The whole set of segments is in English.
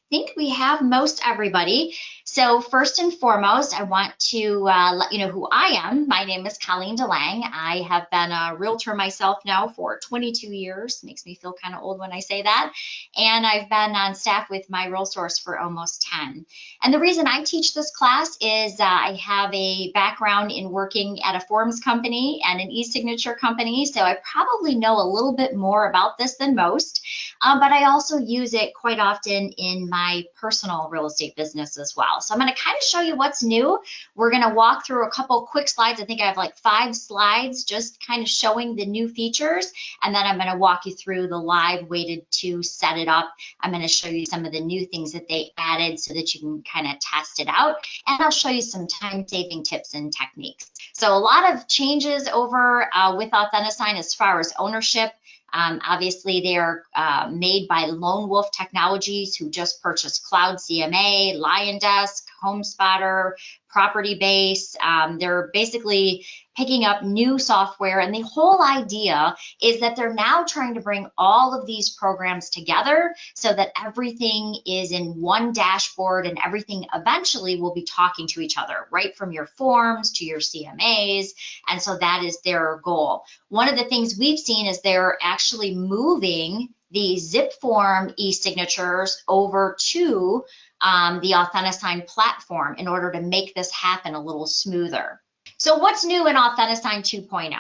think we have most everybody. So first and foremost, I want to let you know who I am. My name is Colleen Delange. I have been a realtor myself now for 22 years. Makes me feel kind of old when I say that. And I've been on staff with MiRealSource for almost 10. And the reason I teach this class is I have a background in working at a forms company and an e-signature company. So I probably know a little bit more about this than most. But I also use it quite often in my personal real estate business as well. So I'm going to kind of show you what's new. We're going to walk through a couple quick slides. I think I have like 5 slides just kind of showing the new features. And then I'm going to walk you through the live waited to set it up. I'm going to show you some of the new things that they added so that you can kind of test it out. And I'll show you some time-saving tips and techniques. So a lot of changes over with Authentisign as far as ownership. Obviously, they're made by Lone Wolf Technologies, who just purchased Cloud CMA, LionDesk, HomeSpotter, Property Base. They're basically picking up new software, and the whole idea is that they're now trying to bring all of these programs together so that everything is in one dashboard and everything eventually will be talking to each other, right from your forms to your CMAs, and so that is their goal. One of the things we've seen is they're actually moving the zip form e-signatures over to the Authentisign platform in order to make this happen a little smoother. So what's new in Authentisign 2.0?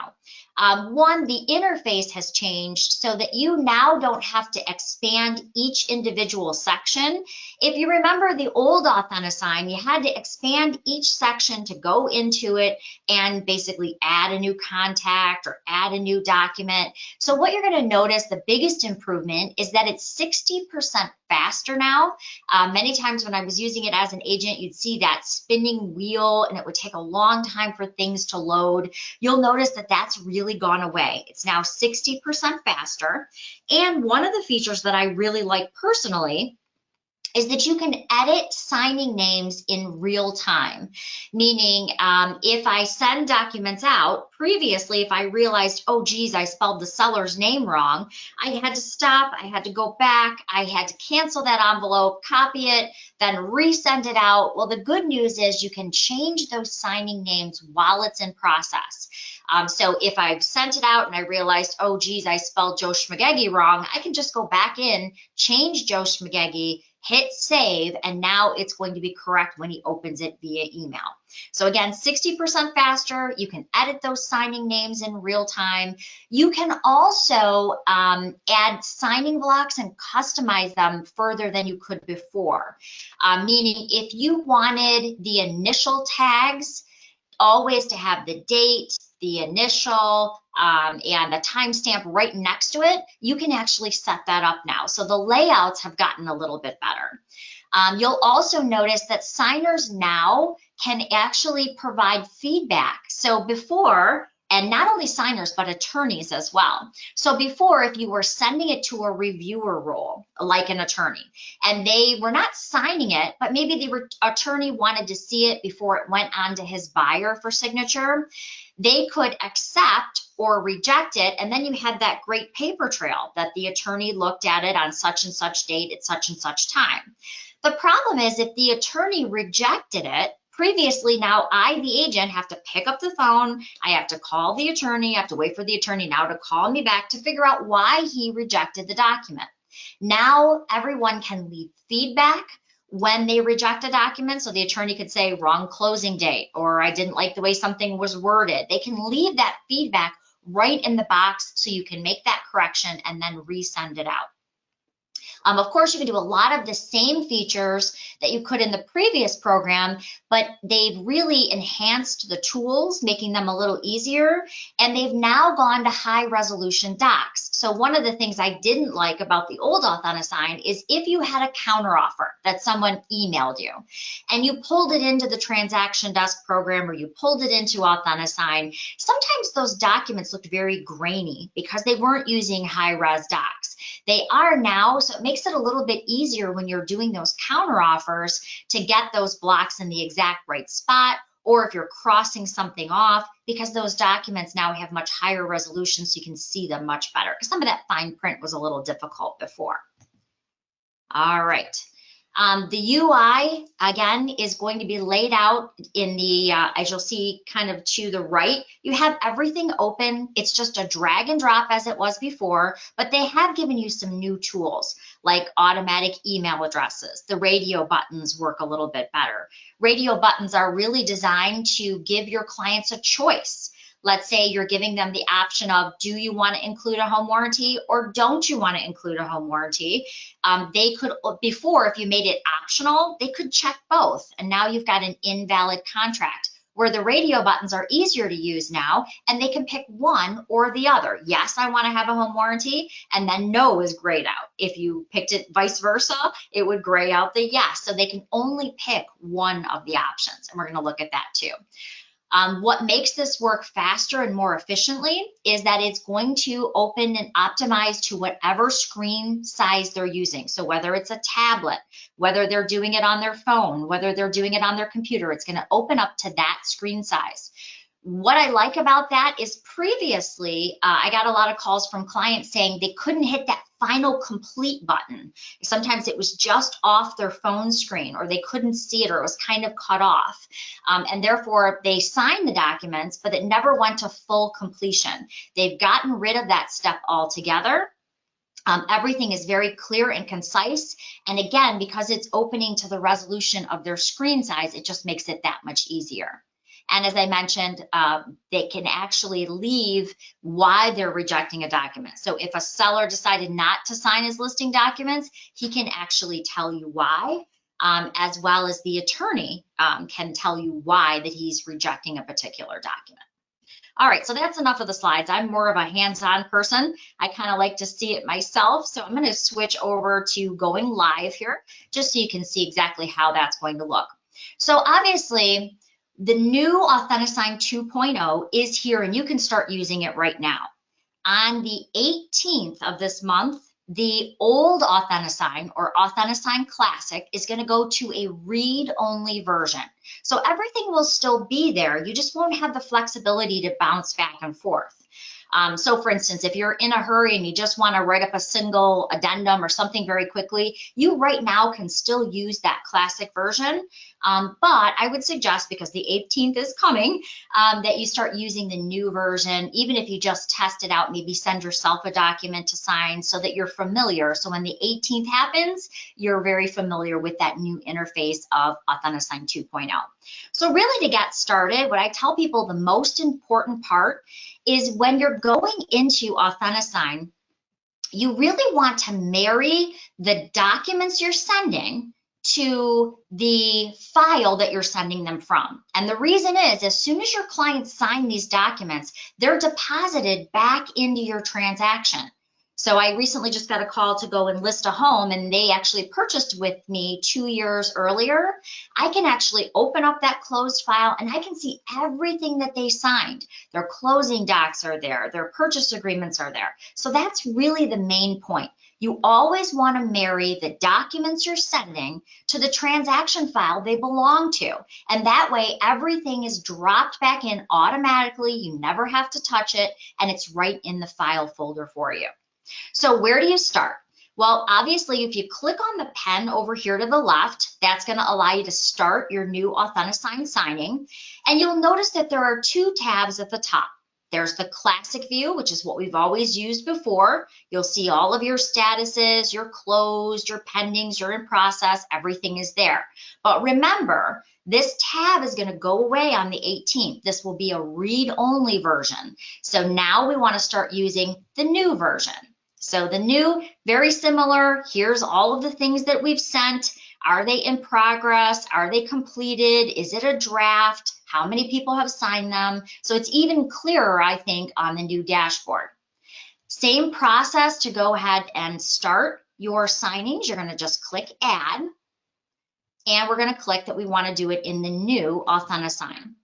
One, the interface has changed so that you now don't have to expand each individual section. If you remember the old Authentisign, you had to expand each section to go into it and basically add a new contact or add a new document. So what you're going to notice, the biggest improvement is that it's 60% faster now. Many times when I was using it as an agent, you'd see that spinning wheel and it would take a long time for things to load. You'll notice that that's really gone away. It's now 60% faster. And one of the features that I really like personally is that you can edit signing names in real time, meaning if I send documents out, previously if I realized, oh geez, I spelled the seller's name wrong, I had to stop, I had to go back, I had to cancel that envelope, copy it, then resend it out. Well, the good news is you can change those signing names while it's in process. So if I've sent it out and I realized, oh geez, I spelled Joe Schmagegi wrong, I can just go back in, change Joe Schmagegi, hit save, and now it's going to be correct when he opens it via email. So again, 60% faster. You can edit those signing names in real time. You can also add signing blocks and customize them further than you could before. Meaning if you wanted the initial tags always to have the date, the initial, and the timestamp right next to it, you can actually set that up now. So the layouts have gotten a little bit better. You'll also notice that signers now can actually provide feedback. So before, and not only signers, but attorneys as well. So before, if you were sending it to a reviewer role, like an attorney, and they were not signing it, but maybe the attorney wanted to see it before it went on to his buyer for signature, they could accept or reject it, and then you had that great paper trail that the attorney looked at it on such and such date at such and such time. The problem is if the attorney rejected it, previously, now I, the agent, have to pick up the phone, I have to call the attorney, I have to wait for the attorney now to call me back to figure out why he rejected the document. Now everyone can leave feedback when they reject a document, so the attorney could say wrong closing date, or I didn't like the way something was worded. They can leave that feedback right in the box so you can make that correction and then resend it out. Of course, you can do a lot of the same features that you could in the previous program, but they've really enhanced the tools, making them a little easier, and they've now gone to high resolution docs. So one of the things I didn't like about the old Authentisign is if you had a counteroffer that someone emailed you and you pulled it into the transaction desk program or you pulled it into Authentisign, sometimes those documents looked very grainy because they weren't using high res docs. They are now, so it makes it a little bit easier when you're doing those counteroffers to get those blocks in the exact right spot, or if you're crossing something off, because those documents now have much higher resolution so you can see them much better, because some of that fine print was a little difficult before. All right. The UI, again, is going to be laid out in the, as you'll see kind of to the right, you have everything open. It's just a drag and drop as it was before, but they have given you some new tools like automatic email addresses. The radio buttons work a little bit better. Radio buttons are really designed to give your clients a choice. Let's say you're giving them the option of, do you want to include a home warranty or don't you want to include a home warranty? They could, before, if you made it optional, they could check both. And now you've got an invalid contract, where the radio buttons are easier to use now, and they can pick one or the other. Yes, I want to have a home warranty, and then no is grayed out. If you picked it vice versa, it would gray out the yes. So they can only pick one of the options, and we're going to look at that too. What makes this work faster and more efficiently is that it's going to open and optimize to whatever screen size they're using. So whether it's a tablet, whether they're doing it on their phone, whether they're doing it on their computer, it's going to open up to that screen size. What I like about that is previously, I got a lot of calls from clients saying they couldn't hit that final complete button. Sometimes it was just off their phone screen, or they couldn't see it, or it was kind of cut off. And therefore, they signed the documents, but it never went to full completion. They've gotten rid of that step altogether. Everything is very clear and concise. And again, because it's opening to the resolution of their screen size, it just makes it that much easier. And as I mentioned, they can actually leave why they're rejecting a document. So if a seller decided not to sign his listing documents, he can actually tell you why, as well as the attorney can tell you why that he's rejecting a particular document. All right, so that's enough of the slides. I'm more of a hands-on person. I kind of like to see it myself. So I'm going to switch over to going live here, just so you can see exactly how that's going to look. So obviously, the new Authentisign 2.0 is here, and you can start using it right now. On the 18th of this month, the old Authentisign, or Authentisign Classic, is going to go to a read-only version. So everything will still be there. You just won't have the flexibility to bounce back and forth. So for instance, if you're in a hurry and you just want to write up a single addendum or something very quickly, you right now can still use that classic version. But I would suggest, because the 18th is coming, that you start using the new version, even if you just test it out, maybe send yourself a document to sign so that you're familiar. So when the 18th happens, you're very familiar with that new interface of Authentisign 2.0. So really, to get started, what I tell people, the most important part is when you're going into Authentisign, you really want to marry the documents you're sending to the file that you're sending them from. And the reason is, as soon as your clients sign these documents, they're deposited back into your transaction. So I recently just got a call to go and list a home, and they actually purchased with me 2 years earlier. I can actually open up that closed file, and I can see everything that they signed. Their closing docs are there, their purchase agreements are there. So that's really the main point. You always want to marry the documents you're sending to the transaction file they belong to. And that way, everything is dropped back in automatically. You never have to touch it, and it's right in the file folder for you. So where do you start? Well, obviously, if you click on the pen over here to the left, that's going to allow you to start your new Authentisign signing. And you'll notice that there are two tabs at the top. There's the classic view, which is what we've always used before. You'll see all of your statuses, your closed, your pendings, your in process, everything is there. But remember, this tab is going to go away on the 18th. This will be a read-only version. So now we want to start using the new version. So the new, very similar. Here's all of the things that we've sent. Are they in progress? Are they completed? Is it a draft? How many people have signed them? So it's even clearer, I think, on the new dashboard. Same process to go ahead and start your signings. You're going to just click Add. And we're going to click that we want to do it in the new Authentisign.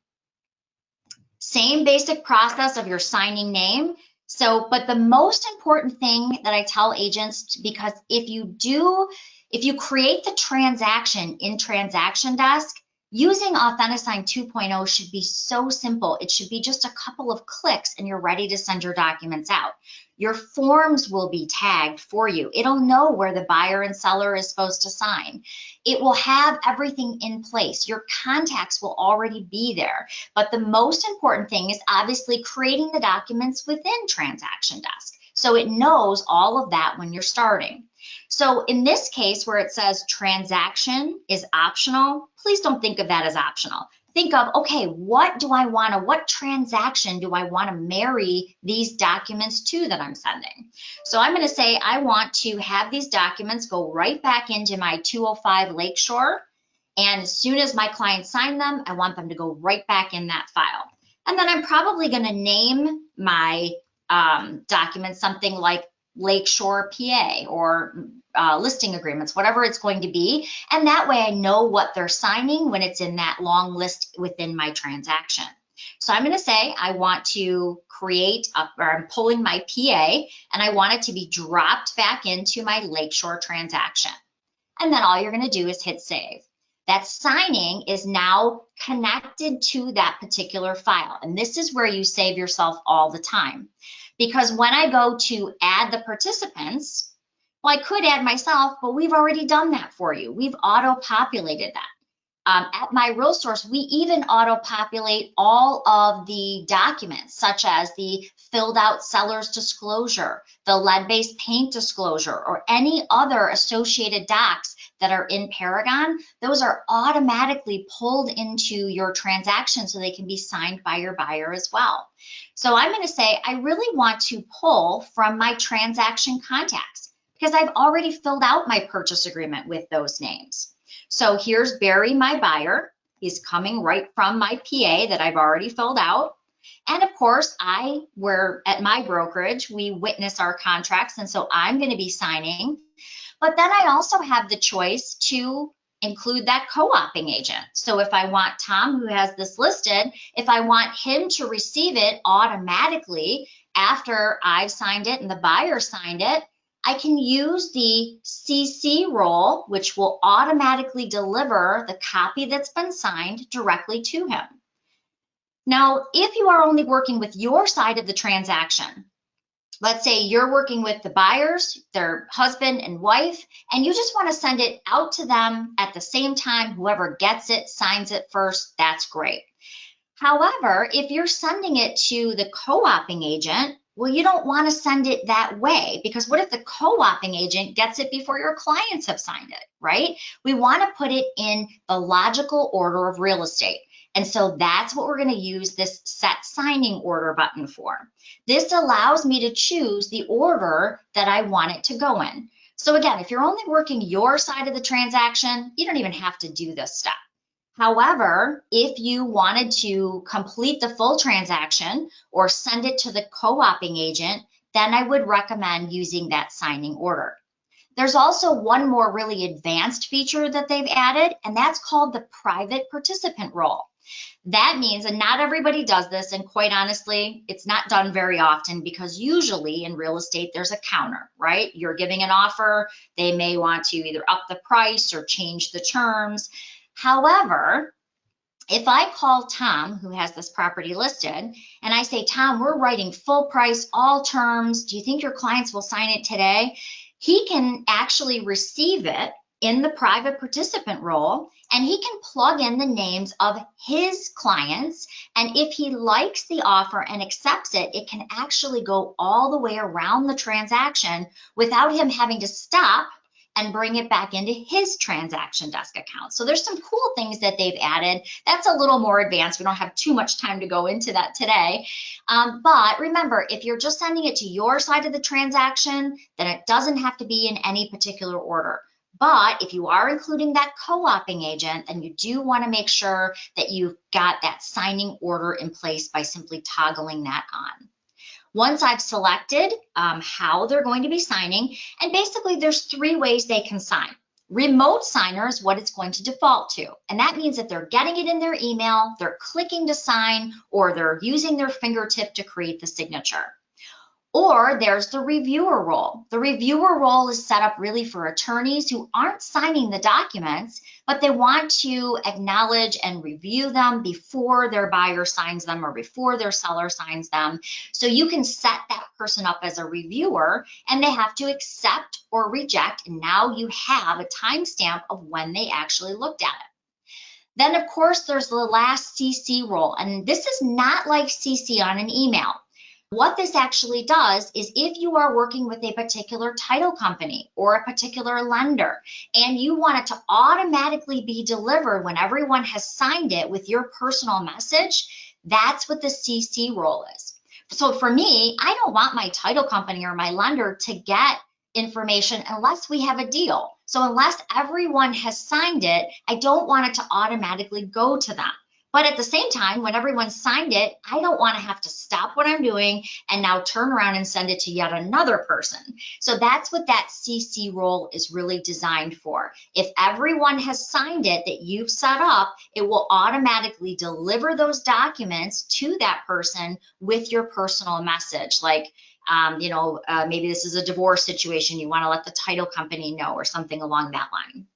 Same basic process of your signing name. So, but the most important thing that I tell agents, because if you create the transaction in Transaction Desk, Using Authentisign 2.0 should be so simple. It should be just a couple of clicks and you're ready to send your documents out. Your forms will be tagged for you. It'll know where the buyer and seller is supposed to sign. It will have everything in place. Your contacts will already be there. But the most important thing is obviously creating the documents within Transaction Desk. So it knows all of that when you're starting. So in this case where it says transaction is optional, please don't think of that as optional. Think of, okay, what transaction do I want to marry these documents to that I'm sending? So I'm going to say I want to have these documents go right back into my 205 Lakeshore. And as soon as my clients sign them, I want them to go right back in that file. And then I'm probably going to name my document something like Lakeshore PA or listing agreements, whatever it's going to be. And that way I know what they're signing when it's in that long list within my transaction. So I'm going to say I want to I'm pulling my PA and I want it to be dropped back into my Lakeshore transaction. And then all you're going to do is hit save. That signing is now connected to that particular file. And this is where you save yourself all the time. Because when I go to add the participants, well, I could add myself, but we've already done that for you. We've auto-populated that. At MiRealSource, we even auto-populate all of the documents, such as the filled out seller's disclosure, the lead-based paint disclosure, or any other associated docs that are in Paragon. Those are automatically pulled into your transaction so they can be signed by your buyer as well. So I'm going to say I really want to pull from my transaction contacts because I've already filled out my purchase agreement with those names. So here's Barry, my buyer. He's coming right from my PA that I've already filled out. And of course, we're at my brokerage, we witness our contracts, and so I'm going to be signing. But then I also have the choice to include that co-oping agent. So if I want Tom, who has this listed, if I want him to receive it automatically after I've signed it and the buyer signed it, I can use the CC role, which will automatically deliver the copy that's been signed directly to him. Now, if you are only working with your side of the transaction, let's say you're working with the buyers, their husband and wife, and you just want to send it out to them at the same time. Whoever gets it, signs it first, that's great. However, if you're sending it to the co-oping agent, well, you don't want to send it that way because what if the co-oping agent gets it before your clients have signed it, right? We want to put it in the logical order of real estate. And so that's what we're going to use this set signing order button for. This allows me to choose the order that I want it to go in. So again, if you're only working your side of the transaction, you don't even have to do this step. However, if you wanted to complete the full transaction or send it to the co-oping agent, then I would recommend using that signing order. There's also one more really advanced feature that they've added, and that's called the private participant role. That means, and not everybody does this, and quite honestly, it's not done very often because usually in real estate, there's a counter, right? You're giving an offer, they may want to either up the price or change the terms. However, if I call Tom, who has this property listed, and I say, Tom, we're writing full price, all terms, do you think your clients will sign it today? He can actually receive it in the private participant role, and he can plug in the names of his clients. And if he likes the offer and accepts it, it can actually go all the way around the transaction without him having to stop and bring it back into his transaction desk account. So there's some cool things that they've added. That's a little more advanced. We don't have too much time to go into that today. But remember, if you're just sending it to your side of the transaction, then it doesn't have to be in any particular order. But if you are including that co-oping agent, then you do want to make sure that you've got that signing order in place by simply toggling that on. Once I've selected how they're going to be signing, and basically there's 3 ways they can sign. Remote signer is what it's going to default to, and that means that they're getting it in their email, they're clicking to sign, or they're using their fingertip to create the signature. Or there's the reviewer role. The reviewer role is set up really for attorneys who aren't signing the documents, but they want to acknowledge and review them before their buyer signs them or before their seller signs them. So you can set that person up as a reviewer, and they have to accept or reject, and now you have a timestamp of when they actually looked at it. Then, of course, there's the last CC role, and this is not like CC on an email. What this actually does is if you are working with a particular title company or a particular lender and you want it to automatically be delivered when everyone has signed it with your personal message, that's what the CC role is. So for me, I don't want my title company or my lender to get information unless we have a deal. So unless everyone has signed it, I don't want it to automatically go to them. But at the same time, when everyone signed it, I don't want to have to stop what I'm doing and now turn around and send it to yet another person. So that's what that CC role is really designed for. If everyone has signed it that you've set up, it will automatically deliver those documents to that person with your personal message. Like, maybe this is a divorce situation. You want to let the title company know or something along that line.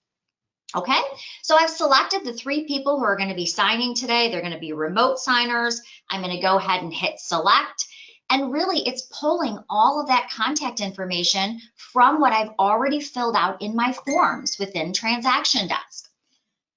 Okay, so I've selected the 3 people who are going to be signing today. They're going to be remote signers. I'm going to go ahead and hit select. And really, it's pulling all of that contact information from what I've already filled out in my forms within Transaction Desk.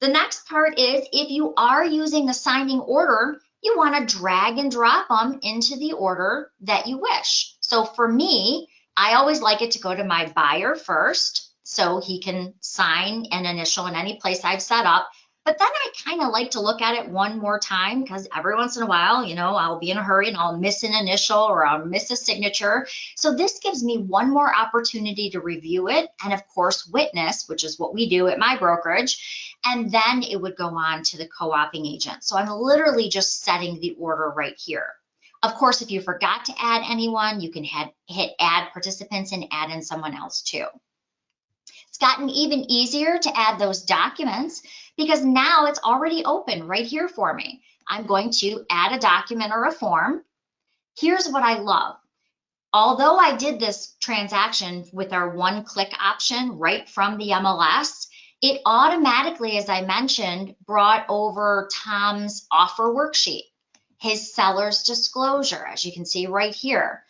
The next part is if you are using the signing order, you want to drag and drop them into the order that you wish. So for me, I always like it to go to my buyer first, so he can sign and initial in any place I've set up. But then I kind of like to look at it one more time because every once in a while, I'll be in a hurry and I'll miss an initial or I'll miss a signature. So this gives me one more opportunity to review it and, of course, witness, which is what we do at my brokerage. And then it would go on to the co-oping agent. So I'm literally just setting the order right here. Of course, if you forgot to add anyone, you can hit add participants and add in someone else too. It's gotten even easier to add those documents because now it's already open right here for me. I'm going to add a document or a form. Here's what I love. Although I did this transaction with our one-click option right from the MLS, it automatically, as I mentioned, brought over Tom's offer worksheet, his seller's disclosure, as you can see right here,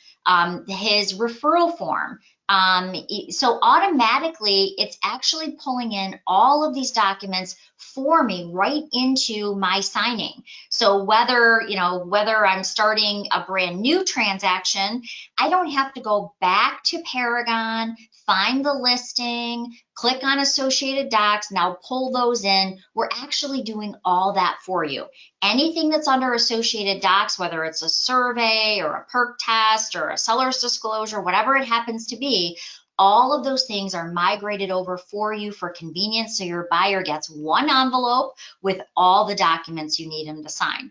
his referral form. So automatically, it's actually pulling in all of these documents for me right into my signing. So whether I'm starting a brand new transaction, I don't have to go back to Paragon, find the listing, click on associated docs, now pull those in. We're actually doing all that for you. Anything that's under associated docs, whether it's a survey or a perk test or a seller's disclosure, whatever it happens to be, all of those things are migrated over for you for convenience, so your buyer gets one envelope with all the documents you need him to sign.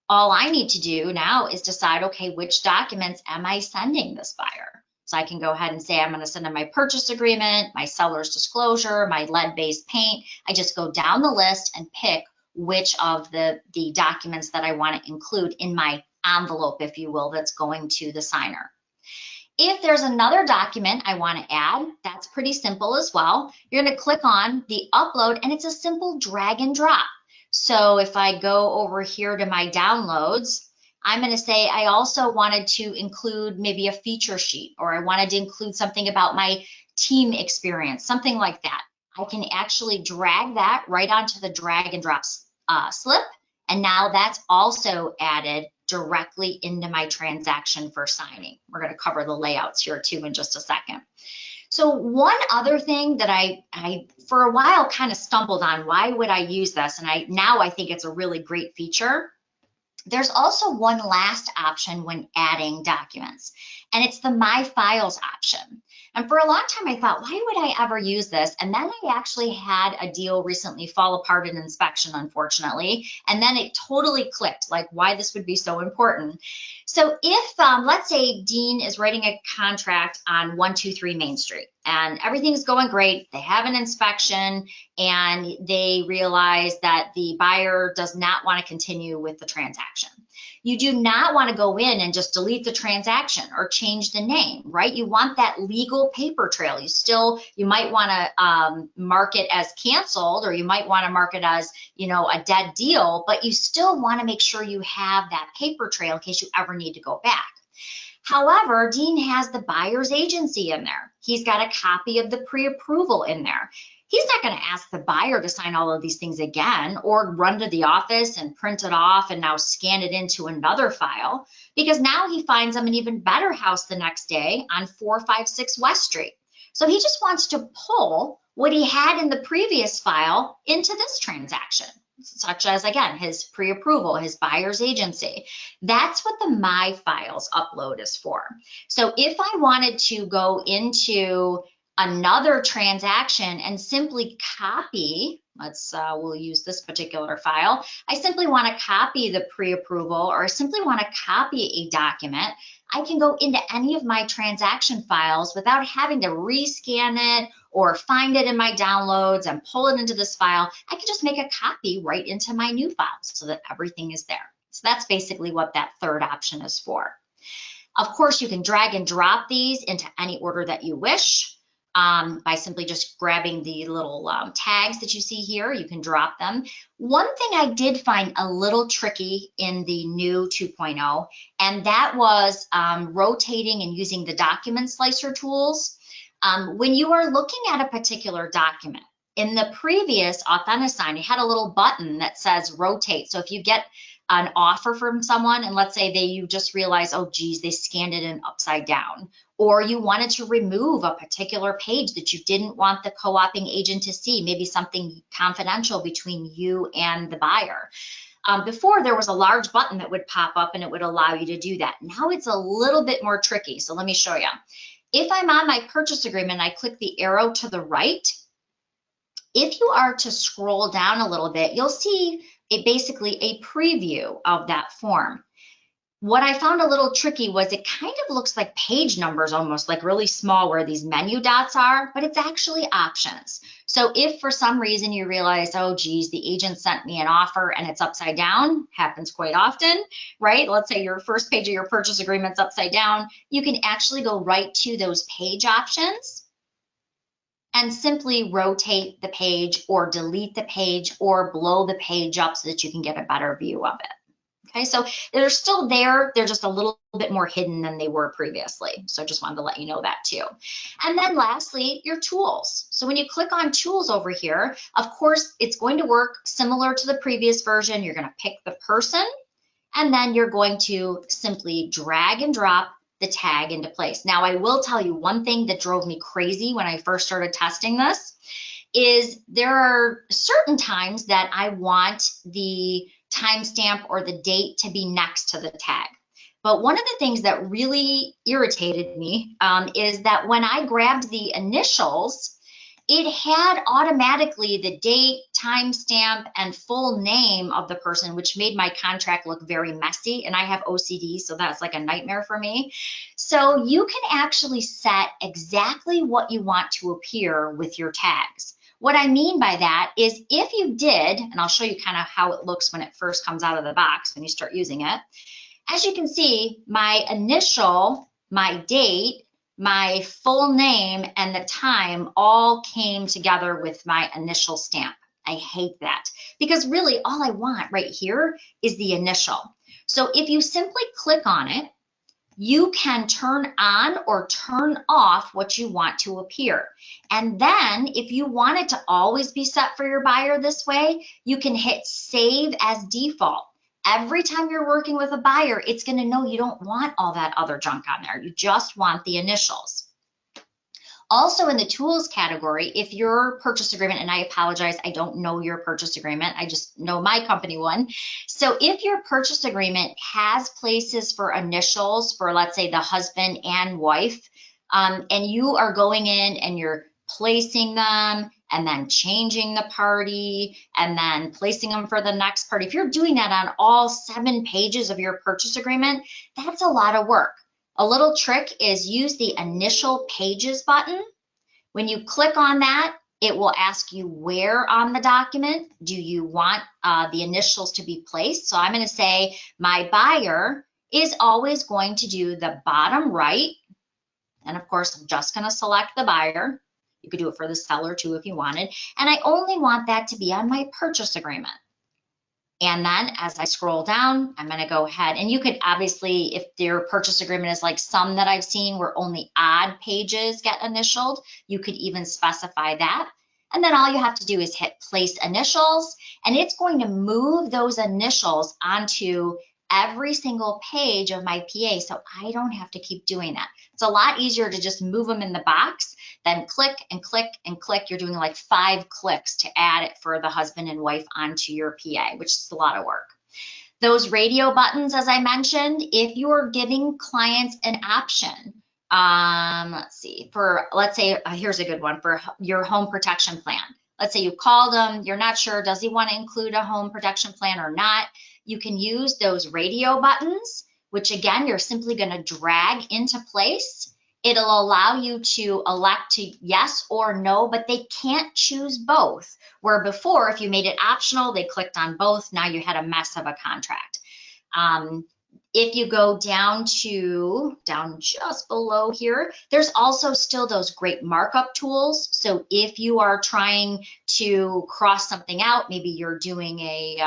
All I need to do now is decide, okay, which documents am I sending this buyer? So I can go ahead and say I'm going to send him my purchase agreement, my seller's disclosure, my lead-based paint. I just go down the list and pick which of the documents that I want to include in my envelope, if you will, that's going to the signer. If there's another document I want to add, that's pretty simple as well. You're going to click on the upload, and it's a simple drag and drop. So if I go over here to my downloads, I'm going to say I also wanted to include maybe a feature sheet, or I wanted to include something about my team experience, something like that. I can actually drag that right onto the drag and drop slip, and now that's also added directly into my transaction for signing. We're going to cover the layouts here too in just a second. So one other thing that I for a while kind of stumbled on, why would I use this? And now I think it's a really great feature. There's also one last option when adding documents, and it's the My Files option. And for a long time, I thought, why would I ever use this? And then I actually had a deal recently fall apart in inspection, unfortunately. And then it totally clicked, like why this would be so important. So if, let's say Dean is writing a contract on 123 Main Street and everything's going great, they have an inspection and they realize that the buyer does not want to continue with the transaction. You do not want to go in and just delete the transaction or change the name, right? You want that legal paper trail. You might want to mark it as canceled, or you might want to mark it as, a dead deal, but you still want to make sure you have that paper trail in case you ever need to go back. However, Dean has the buyer's agency in there. He's got a copy of the pre-approval in there. He's not going to ask the buyer to sign all of these things again or run to the office and print it off and now scan it into another file, because now he finds them an even better house the next day on 456 West Street. So he just wants to pull what he had in the previous file into this transaction, such as, again, his pre-approval, his buyer's agency. That's what the My Files upload is for. So if I wanted to go into another transaction and simply copy, we'll use this particular file. I simply want to copy the pre-approval, or I simply want to copy a document. I can go into any of my transaction files without having to rescan it or find it in my downloads and pull it into this file. I can just make a copy right into my new files so that everything is there. So that's basically what that third option is for. Of course, you can drag and drop these into any order that you wish. By simply just grabbing the little tags that you see here. You can drop them. One thing I did find a little tricky in the new 2.0, and that was rotating and using the document slicer tools. When you are looking at a particular document, in the previous Authentisign, it had a little button that says rotate. So if you get an offer from someone, and let's say you just realize, oh geez, they scanned it in upside down, or you wanted to remove a particular page that you didn't want the co-oping agent to see, maybe something confidential between you and the buyer. Before, there was a large button that would pop up and it would allow you to do that. Now it's a little bit more tricky, so let me show you. If I'm on my purchase agreement, I click the arrow to the right. If you are to scroll down a little bit, you'll see basically a preview of that form. What I found a little tricky was it kind of looks like page numbers, almost like really small where these menu dots are, but it's actually options. So if for some reason you realize, oh geez, the agent sent me an offer and it's upside down, happens quite often, right? Let's say your first page of your purchase agreement's upside down, you can actually go right to those page options and simply rotate the page or delete the page or blow the page up so that you can get a better view of it. Okay, so they're still there. They're just a little bit more hidden than they were previously. So I just wanted to let you know that too. And then lastly, your tools. So when you click on tools over here, of course, it's going to work similar to the previous version. You're going to pick the person, and then you're going to simply drag and drop the tag into place. Now, I will tell you one thing that drove me crazy when I first started testing this is there are certain times that I want the timestamp or the date to be next to the tag. But one of the things that really irritated me is that when I grabbed the initials, it had automatically the date, timestamp, and full name of the person, which made my contract look very messy. And I have OCD, so that's like a nightmare for me. So you can actually set exactly what you want to appear with your tags. What I mean by that is if you did, and I'll show you kind of how it looks when it first comes out of the box when you start using it. As you can see, my initial, my date, my full name, and the time all came together with my initial stamp. I hate that because really all I want right here is the initial. So if you simply click on it, you can turn on or turn off what you want to appear. And then if you want it to always be set for your buyer this way, you can hit save as default. Every time you're working with a buyer, it's going to know you don't want all that other junk on there. You just want the initials. Also in the tools category, if your purchase agreement, and I apologize, I don't know your purchase agreement, I just know my company one. So if your purchase agreement has places for initials for, let's say, the husband and wife, and you are going in and you're placing them and then changing the party and then placing them for the next party, if you're doing that on all 7 pages of your purchase agreement, that's a lot of work. A little trick is use the initial pages button. When you click on that, It will ask you where on the document do you want the initials to be placed. So I'm going to say my buyer is always going to do the bottom right. And of course, I'm just going to select the buyer. You could do it for the seller too if you wanted. And I only want that to be on my purchase agreement. And then as I scroll down, I'm going to go ahead, and you could obviously, if your purchase agreement is like some that I've seen where only odd pages get initialed, you could even specify that. And then all you have to do is hit place initials, and it's going to move those initials onto every single page of my PA, so I don't have to keep doing that. It's a lot easier to just move them in the box than click and click and click. You're doing like 5 clicks to add it for the husband and wife onto your PA, which is a lot of work. Those radio buttons, as I mentioned, if you're giving clients an option, let's see, let's say, here's a good one for your home protection plan. Let's say you called them, you're not sure, does he want to include a home protection plan or not? You can use those radio buttons, which again, you're simply going to drag into place. It'll allow you to elect to yes or no, but they can't choose both. Where before, if you made it optional, they clicked on both. Now you had a mess of a contract. If you go down just below here, there's also still those great markup tools. So if you are trying to cross something out, maybe you're doing a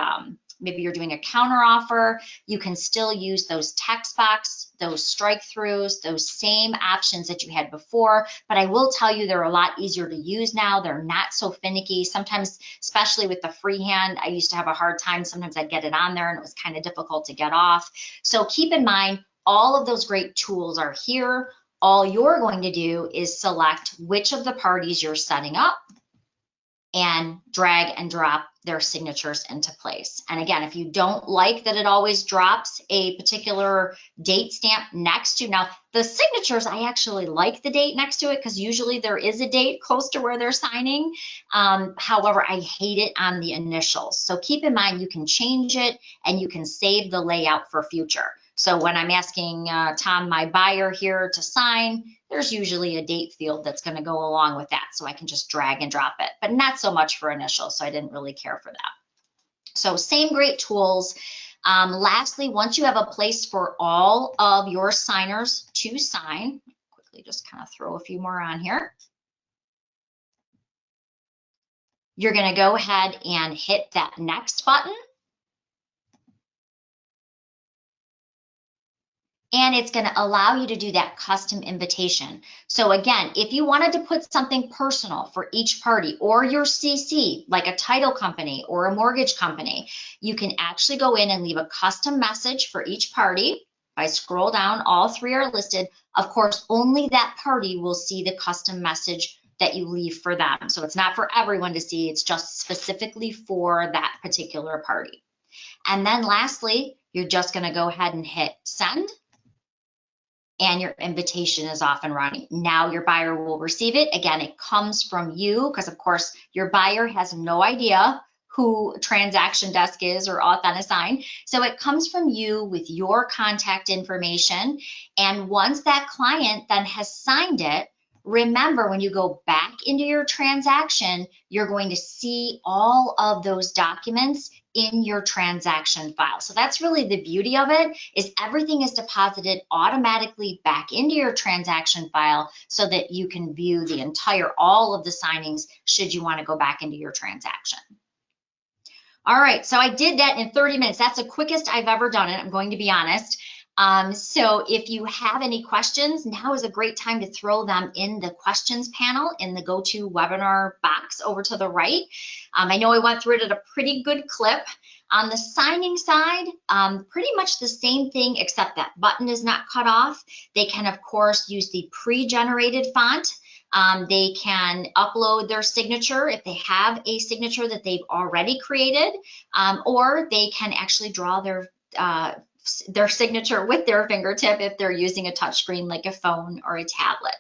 counter offer, you can still use those text box, those strike throughs, those same options that you had before. But I will tell you, they're a lot easier to use now. They're not so finicky. Sometimes, especially with the freehand, I used to have a hard time. Sometimes I'd get it on there and it was kind of difficult to get off. So keep in mind, all of those great tools are here. All you're going to do is select which of the parties you're setting up and drag and drop their signatures into place. And again, if you don't like that it always drops a particular date stamp next to, now the signatures, I actually like the date next to it because usually there is a date close to where they're signing. However, I hate it on the initials. So keep in mind, you can change it and you can save the layout for future. So when I'm asking Tom, my buyer here, to sign, there's usually a date field that's going to go along with that. So I can just drag and drop it, but not so much for initials. So I didn't really care for that. So same great tools. Lastly, once you have a place for all of your signers to sign, quickly just kind of throw a few more on here. You're going to go ahead and hit that next button. And it's going to allow you to do that custom invitation. So again, if you wanted to put something personal for each party or your CC, like a title company or a mortgage company, you can actually go in and leave a custom message for each party. If I scroll down, all 3 are listed. Of course, only that party will see the custom message that you leave for them. So it's not for everyone to see, it's just specifically for that particular party. And then lastly, you're just going to go ahead and hit send. And your invitation is off and running. Now your buyer will receive it. Again, it comes from you because, of course, your buyer has no idea who Transaction Desk is or Authentisign. So it comes from you with your contact information. And once that client then has signed it, remember, when you go back into your transaction, you're going to see all of those documents in your transaction file. So that's really the beauty of it, is everything is deposited automatically back into your transaction file so that you can view the all of the signings should you want to go back into your transaction. All right, so I did that in 30 minutes. That's the quickest I've ever done it, I'm going to be honest. So if you have any questions, now is a great time to throw them in the questions panel in the GoToWebinar box over to the right. I know I went through it at a pretty good clip. On the signing side, pretty much the same thing, except that button is not cut off. They can, of course, use the pre-generated font. They can upload their signature if they have a signature that they've already created, or they can actually draw their signature with their fingertip if they're using a touchscreen like a phone or a tablet.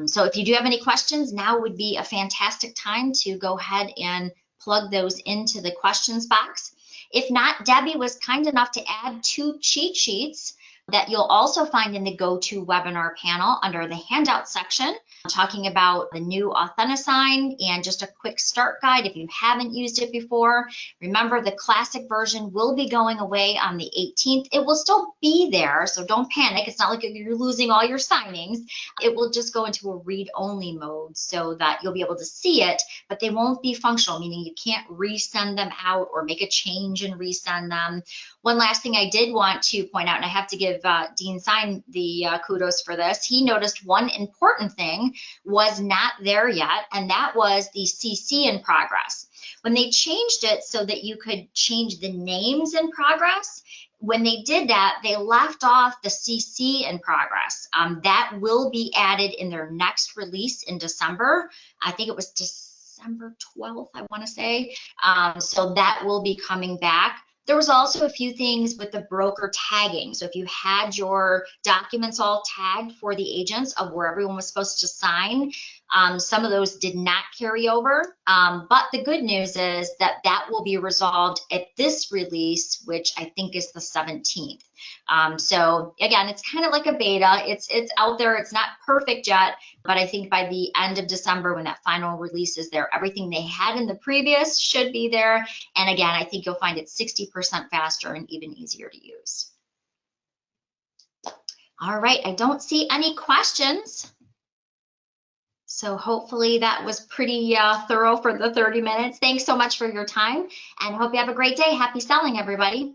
So if you do have any questions, now would be a fantastic time to go ahead and plug those into the questions box. If not, Debbie was kind enough to add 2 cheat sheets that you'll also find in the go-to webinar panel under the handout section, talking about the new Authentisign and just a quick start guide if you haven't used it before. Remember, the classic version will be going away on the 18th. It will still be there, so don't panic. It's not like you're losing all your signings. It will just go into a read-only mode so that you'll be able to see it, but they won't be functional, meaning you can't resend them out or make a change and resend them. One last thing I did want to point out, and I have to give Dean Sign the kudos for this. He noticed one important thing was not there yet, and that was the CC in progress. When they changed it so that you could change the names in progress, when they did that, they left off the CC in progress. That will be added in their next release in December. I think it was December 12th, I want to say. So that will be coming back. There was also a few things with the broker tagging. So if you had your documents all tagged for the agents of where everyone was supposed to sign, some of those did not carry over. But the good news is that that will be resolved at this release, which I think is the 17th. So again, it's kind of like a beta. It's out there. It's not perfect yet, but I think by the end of December, when that final release is there, everything they had in the previous should be there. And again, I think you'll find it 60% faster and even easier to use. All right, I don't see any questions. So hopefully that was pretty thorough for the 30 minutes. Thanks so much for your time, and hope you have a great day. Happy selling, everybody.